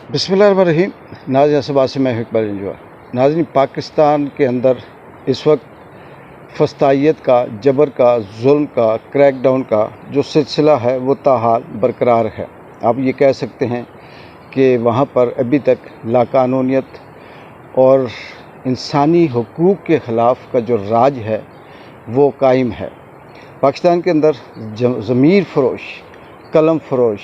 बिस्मिल्लाहिर्रहमानिर्रहीम। नाज़रीन सबा से मैं इकबाल इंजवा। नाज़रीन, पाकिस्तान के अंदर इस वक्त फस्तायत का, जबर का, जुल्म का, क्रैक डाउन का जो सिलसिला है वो ताहाल बरकरार है। आप ये कह सकते हैं कि वहाँ पर अभी तक लाकानूनियत और इंसानी हुकूक के ख़िलाफ़ का जो राज है वो कायम है। पाकिस्तान के अंदर ज़मीर फ़रोश, कलम फ़रोश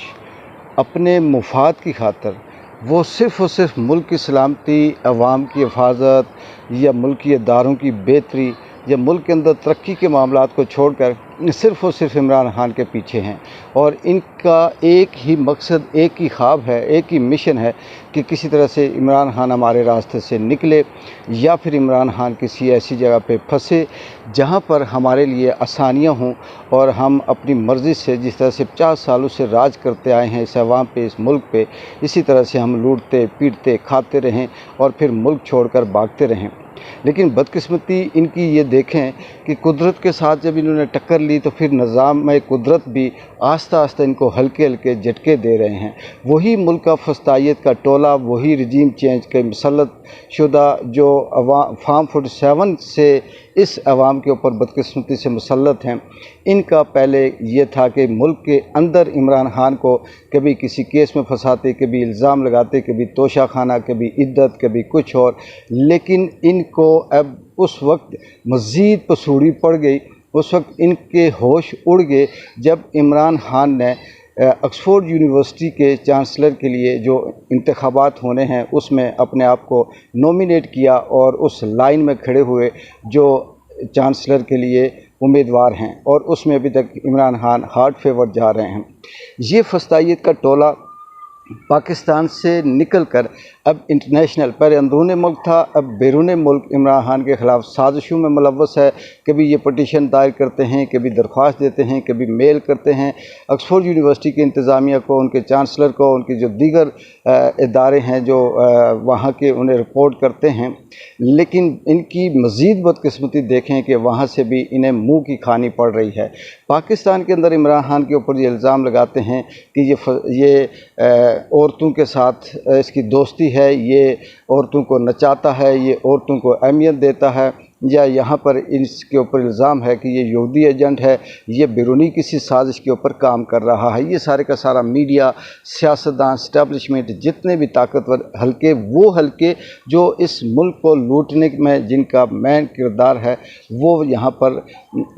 अपने मुफाद की खातर वो सिर्फ़ और सिर्फ मुल्क की सलामती, अवाम की हिफाजत या मुल्की इदारों की बेहतरी या मुल्क के अंदर तरक्की के मामलात को छोड़कर सिर्फ़ और सिर्फ इमरान खान के पीछे हैं। और इनका एक ही मकसद, एक ही ख्वाब है, एक ही मिशन है कि किसी तरह से इमरान खान हमारे रास्ते से निकले या फिर इमरान खान किसी ऐसी जगह पे फंसे जहाँ पर हमारे लिए आसानियाँ हों और हम अपनी मर्ज़ी से, जिस तरह से 50 सालों से राज करते आए हैं इस अवाम पे, इस मुल्क पे, इसी तरह से हम लूटते, पीटते, खाते रहें और फिर मुल्क छोड़कर भागते रहें। लेकिन बदकिस्मती इनकी ये देखें कि कुदरत के साथ जब इन्होंने टक्कर ली तो फिर निज़ाम में कुदरत भी आस्ता आस्ता इनको हल्के हल्के झटके दे रहे हैं। वही मुल्क का फस्तायत का टोला, वही रजीम चेंज के मुसल्लत शुदा जो फार्म 47 से इस अवाम के ऊपर बदकिस्मती से मुसल्लत हैं, इनका पहले ये था कि मुल्क के अंदर इमरान खान को कभी किसी केस में फंसाते, कभी इल्ज़ाम लगाते, कभी तोशा खाना, कभी इद्दत, कभी कुछ और। लेकिन इनको अब उस वक्त मज़ीद पसूड़ी पड़ गई, उस वक्त इनके होश उड़ गए जब इमरान खान ने ऑक्सफोर्ड यूनिवर्सिटी के चांसलर के लिए जो इंतखाबात होने हैं उसमें अपने आप को नॉमिनेट किया और उस लाइन में खड़े हुए जो चांसलर के लिए उम्मीदवार हैं, और उसमें अभी तक इमरान खान हार्ड फेवर जा रहे हैं। ये फस्तायत का टोला पाकिस्तान से निकल कर अब इंटरनेशनल, पहले अंदरून मुल्क था, अब बैरून मुल्क इमरान खान के ख़िलाफ़ साजिशों में मुलव्वस है। कभी ये पटिशन दायर करते हैं, कभी दरख्वास्त देते हैं, कभी मेल करते हैं ऑक्सफोर्ड यूनिवर्सिटी की इंतज़ामिया को, उनके चांसलर को, उनके जो दीगर इदारे हैं जो वहाँ के, उन्हें रिपोर्ट करते हैं। लेकिन इनकी मज़ीद बदकिस्मती देखें कि वहाँ से भी इन्हें मुँह की खानी पड़ रही है। पाकिस्तान के अंदर इमरान खान के ऊपर ये इल्ज़ाम लगाते हैं कि ये औरतों के साथ इसकी दोस्ती है, ये औरतों को नचाता है, ये औरतों को अहमियत देता है, या यहाँ पर इसके ऊपर इल्ज़ाम है कि ये यहूदी एजेंट है, ये बैरूनी किसी साजिश के ऊपर काम कर रहा है। ये सारे का सारा मीडिया, सियासतदान, इस्टेब्लिशमेंट, जितने भी ताकतवर हल्के, वो हल्के जो इस मुल्क को लूटने में जिनका मेन किरदार है, वो यहाँ पर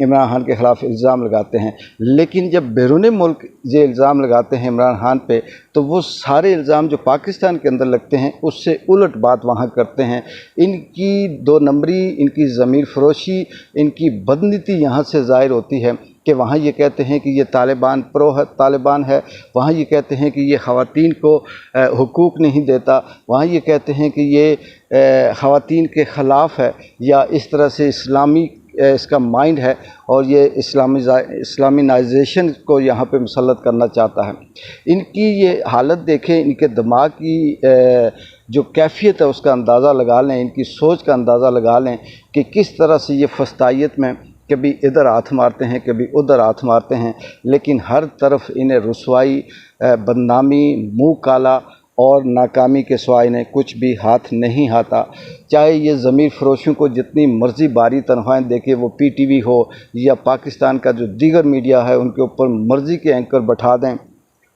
इमरान खान के ख़िलाफ़ इल्ज़ाम लगाते हैं। लेकिन जब बैरून मुल्क ये इल्ज़ाम लगाते हैं इमरान खान पे, तो वो सारे इल्ज़ाम जो पाकिस्तान के अंदर लगते हैं उससे उलट बात वहाँ करते हैं। इनकी दो नंबरी, इनकी ज़मीर फ़रोशी, इनकी बदनीति यहाँ से ज़ाहिर होती है कि वहाँ ये कहते हैं कि ये तालिबान है, वहाँ ये कहते हैं कि ये ख़वातीन को हुकूक नहीं देता, वहाँ ये कहते हैं कि ये ख़वातीन के ख़िलाफ़ है, या इस तरह से इस्लामी इसका माइंड है और ये इस्लामीनाइजेशन को यहाँ पे मुसल्लत करना चाहता है। इनकी ये हालत देखें, इनके दिमाग की जो कैफियत है उसका अंदाज़ा लगा लें, इनकी सोच का अंदाज़ा लगा लें कि किस तरह से ये फस्तायत में कभी इधर हाथ मारते हैं, कभी उधर हाथ मारते हैं, लेकिन हर तरफ इन्हें रुसवाई, बदनामी, मुँह काला और नाकामी के सिवा इन्हें कुछ भी हाथ नहीं आता। चाहे ये ज़मीर फ़रोशों को जितनी मर्ज़ी बारी तनख्वाहें देके, वो PTV हो या पाकिस्तान का जो दीगर मीडिया है, उनके ऊपर मर्ज़ी के एंकर बैठा दें,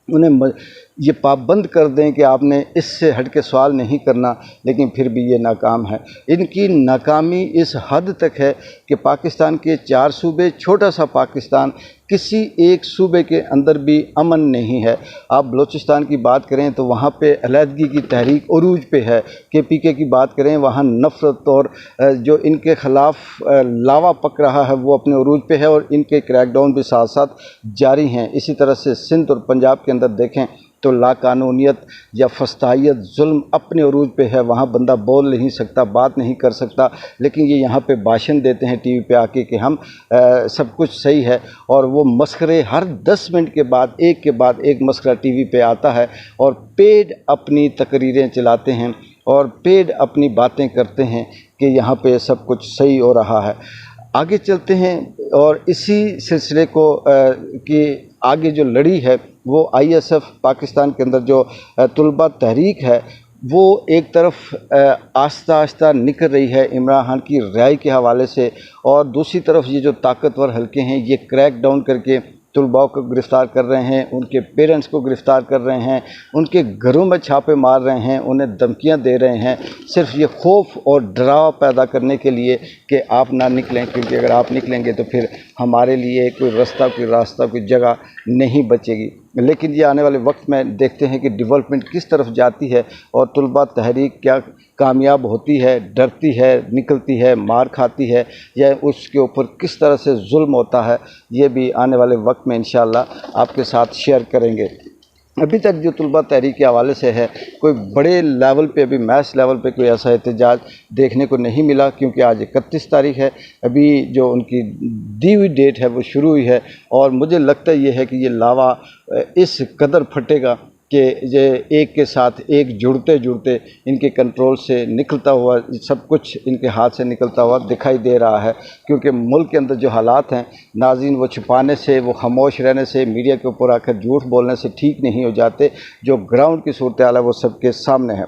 उन्हें ये पाबंद कर दें कि आपने इससे हट के सवाल नहीं करना, लेकिन फिर भी ये नाकाम है। इनकी नाकामी इस हद तक है कि पाकिस्तान के 4 सूबे, छोटा सा पाकिस्तान, किसी एक सूबे के अंदर भी अमन नहीं है। आप बलूचिस्तान की बात करें तो वहाँ पे अलहदगी की तहरीक उरूज पे है। KPK की बात करें, वहाँ नफ़रत और जो इनके ख़िलाफ़ लावा पक रहा है वो अपने उरूज पे है, और इनके क्रैकडाउन भी साथ साथ जारी हैं। इसी तरह से सिंध और पंजाब के अंदर देखें तो लाकानूनियत या फस्तायत, जुल्म अपने उरूज पे है। वहाँ बंदा बोल नहीं सकता, बात नहीं कर सकता, लेकिन ये यहाँ पे भाषण देते हैं TV पे आके कि हम सब कुछ सही है, और वो मस्खरे हर 10 मिनट के बाद एक मस्खरा TV पे आता है, और पेड अपनी तकरीरें चलाते हैं और पेड अपनी बातें करते हैं कि यहाँ पे सब कुछ सही हो रहा है। आगे चलते हैं और इसी सिलसिले को कि आगे जो लड़ी है वो ISF पाकिस्तान के अंदर जो तुलबा तहरीक है वो एक तरफ आस्ता आस्ता निकल रही है इमरान खान की रिहाई के हवाले से, और दूसरी तरफ ये जो ताकतवर हलके हैं ये क्रैक डाउन करके तलबाओं को गिरफ़्तार कर रहे हैं, उनके पेरेंट्स को गिरफ़्तार कर रहे हैं, उनके घरों में छापे मार रहे हैं, उन्हें धमकियां दे रहे हैं, सिर्फ ये खौफ और डराव पैदा करने के लिए कि आप ना निकलें, क्योंकि अगर आप निकलेंगे तो फिर हमारे लिए कोई रास्ता कोई जगह नहीं बचेगी। लेकिन ये आने वाले वक्त में देखते हैं कि डेवलपमेंट किस तरफ जाती है और तुलबा तहरीक क्या कामयाब होती है, डरती है, निकलती है, मार खाती है, या उसके ऊपर किस तरह से जुल्म होता है, ये भी आने वाले वक्त में इंशाअल्लाह आपके साथ शेयर करेंगे। अभी तक जो तुलबा तहरीक के हवाले से है कोई बड़े लेवल पे, अभी मैस लेवल पे कोई ऐसा एहतजाज देखने को नहीं मिला, क्योंकि आज 31 तारीख है, अभी जो उनकी दी हुई डेट है वो शुरू हुई है, और मुझे लगता ये है कि ये लावा इस कदर फटेगा कि ये एक के साथ एक जुड़ते जुड़ते इनके कंट्रोल से निकलता हुआ सब कुछ इनके हाथ से निकलता हुआ दिखाई दे रहा है। क्योंकि मुल्क के अंदर जो हालात हैं नाज़रीन, वो छुपाने से, वो खामोश रहने से, मीडिया के ऊपर आकर झूठ बोलने से ठीक नहीं हो जाते। जो ग्राउंड की सूरत हाल है वो सबके सामने है।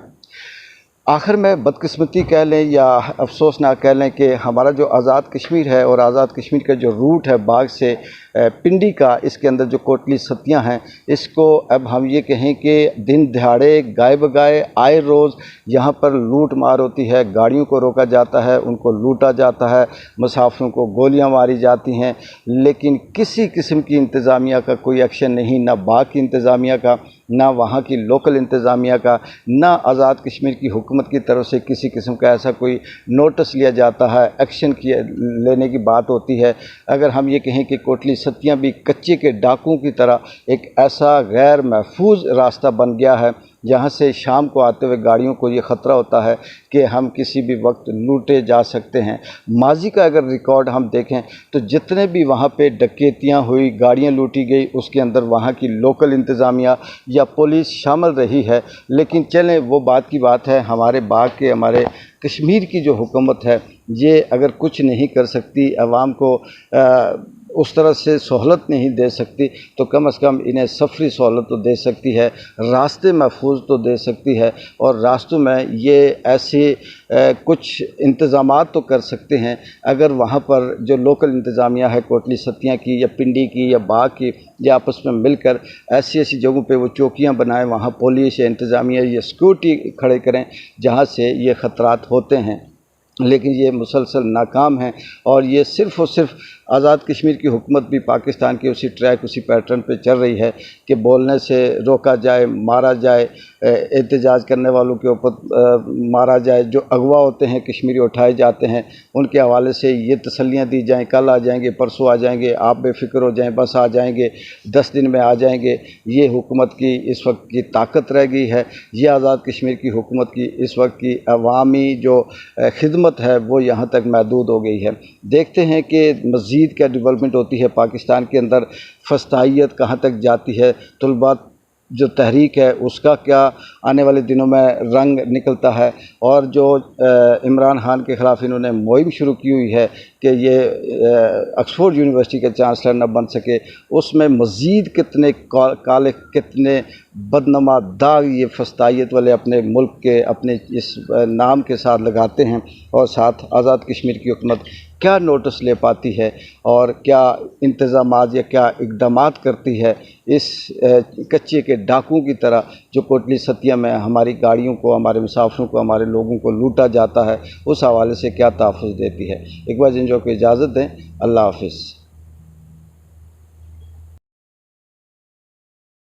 आखिर में बदकिस्मती कह लें या अफसोस ना कह लें कि हमारा जो आज़ाद कश्मीर है और आज़ाद कश्मीर का जो रूट है बाग से पिंडी का, इसके अंदर जो कोटली सतियाँ हैं, इसको अब हम ये कहें कि दिन दिहाड़े गाय बगाए आए रोज़ यहाँ पर लूट मार होती है, गाड़ियों को रोका जाता है, उनको लूटा जाता है, मुसाफिरों को गोलियां मारी जाती हैं, लेकिन किसी किस्म की इंतज़ामिया का कोई एक्शन नहीं, ना बाग की इंतज़ामिया का, ना वहाँ की लोकल इंतज़ामिया का, ना आज़ाद कश्मीर की हुकूमत की तरफ से किसी किस्म का ऐसा कोई नोटिस लिया जाता है, एक्शन लेने की बात होती है। अगर हम ये कहें कि कोटली सतियाँ भी कच्चे के डाकुओं की तरह एक ऐसा गैर महफूज रास्ता बन गया है जहाँ से शाम को आते हुए गाड़ियों को ये ख़तरा होता है कि हम किसी भी वक्त लूटे जा सकते हैं। माजी का अगर रिकॉर्ड हम देखें तो जितने भी वहाँ पे डकैतियाँ हुई, गाड़ियाँ लूटी गई, उसके अंदर वहाँ की लोकल इंतज़ामिया या पुलिस शामिल रही है। लेकिन चलें, वो बात की बात है, हमारे बाग के, हमारे कश्मीर की जो हुकूमत है ये अगर कुछ नहीं कर सकती, आवाम को उस तरह से सहूलत नहीं दे सकती, तो कम से कम इन्हें सफरी सहूलत तो दे सकती है, रास्ते महफूज तो दे सकती है, और रास्तों में ये ऐसे कुछ इंतज़ामात तो कर सकते हैं। अगर वहाँ पर जो लोकल इंतज़ामिया है कोटली सतियाँ की या पिंडी की या बाग की, या आपस में मिलकर ऐसी ऐसी जगहों पे वो चौकियाँ बनाएं, वहाँ पुलिस या इंतज़ामिया या सिक्योरिटी खड़े करें जहाँ से ये ख़तरात होते हैं। लेकिन ये मुसलसल नाकाम हैं, और ये सिर्फ़ और सिर्फ आज़ाद कश्मीर की हुकूमत भी पाकिस्तान के उसी ट्रैक, उसी पैटर्न पे चल रही है कि बोलने से रोका जाए, मारा जाए, एहतजाज करने वालों के ऊपर मारा जाए, जो अगवा होते हैं कश्मीरी उठाए जाते हैं उनके हवाले से ये तसल्लियाँ दी जाएं, कल आ जाएंगे, परसों आ जाएंगे, आप बेफिक्र हो जाएं, बस आ जाएंगे, 10 दिन में आ जाएंगे। ये हुकूमत की इस वक्त की ताकत रह गई है। ये आज़ाद कश्मीर की हुकूमत की इस वक्त की अवामी जो खिदमत है वो यहाँ तक महदूद हो गई है। देखते हैं कि मज़ीद क्या डेवलपमेंट होती है पाकिस्तान के अंदर, फस्तायत कहाँ तक जाती है, तुलबा जो तहरीक है उसका क्या आने वाले दिनों में रंग निकलता है, और जो इमरान खान के ख़िलाफ़ इन्होंने मुहिम शुरू की हुई है कि ये ऑक्सफोर्ड यूनिवर्सिटी के चांसलर न बन सके, उसमें मज़ीद कितने काले, कितने बदनमा दाग ये फस्तायत वाले अपने मुल्क के, अपने इस नाम के साथ लगाते हैं, और साथ आज़ाद कश्मीर की हुकूमत क्या नोटिस ले पाती है और क्या इंतज़ामात या क्या इक़दामात करती है इस कच्चे के डाकुओं की तरह जो कोटली सतिया में हमारी गाड़ियों को, हमारे मुसाफिरों को, हमारे लोगों को लूटा जाता है, उस हवाले से क्या तहफ़्फ़ुज़ देती है। एक बार जिन जो को इजाज़त दें, अल्लाह हाफ़िज़।